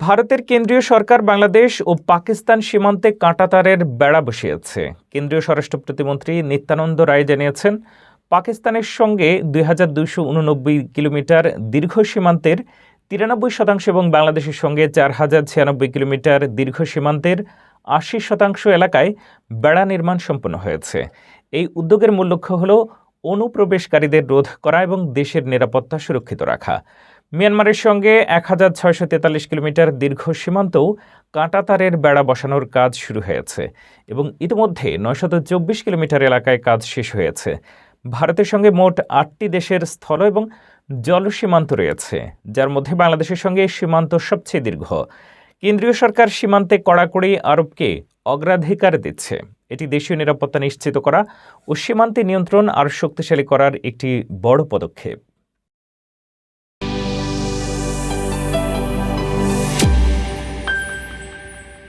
ভারতের কেন্দ্রীয় সরকার বাংলাদেশ ও পাকিস্তান সীমান্তে কাঁটাতারের বেড়া বসিয়েছে। কেন্দ্রীয় স্বরাষ্ট্র প্রতিমন্ত্রী নিত্যানন্দ রায় জানিয়েছেন, পাকিস্তানের সঙ্গে ২,২৮৯ কিলোমিটার দীর্ঘ সীমান্তের ৯৩% এবং বাংলাদেশের সঙ্গে ৪,০৯৬ কিলোমিটার দীর্ঘ সীমান্তের ৮০% এলাকায় বেড়া নির্মাণ সম্পন্ন হয়েছে। এই উদ্যোগের মূল লক্ষ্য হল অনুপ্রবেশকারীদের রোধ করা এবং দেশের নিরাপত্তা সুরক্ষিত রাখা। মিয়ানমারের সঙ্গে ১,৬৪৩ কিলোমিটার দীর্ঘ সীমান্তেও কাঁটাতারের বেড়া বসানোর কাজ শুরু হয়েছে এবং ইতিমধ্যে ৯২৪ কিলোমিটার এলাকায় কাজ শেষ হয়েছে। ভারতের সঙ্গে মোট ৮টি দেশের স্থল এবং জল সীমান্ত রয়েছে, যার মধ্যে বাংলাদেশের সঙ্গে সীমান্ত সবচেয়ে দীর্ঘ। কেন্দ্রীয় সরকার সীমান্তে কড়াকড়ি আরোপকে অগ্রাধিকার দিচ্ছে। এটি দেশীয় নিরাপত্তা নিশ্চিত করা ও সীমান্তে নিয়ন্ত্রণ আরও শক্তিশালী করার একটি বড় পদক্ষেপ।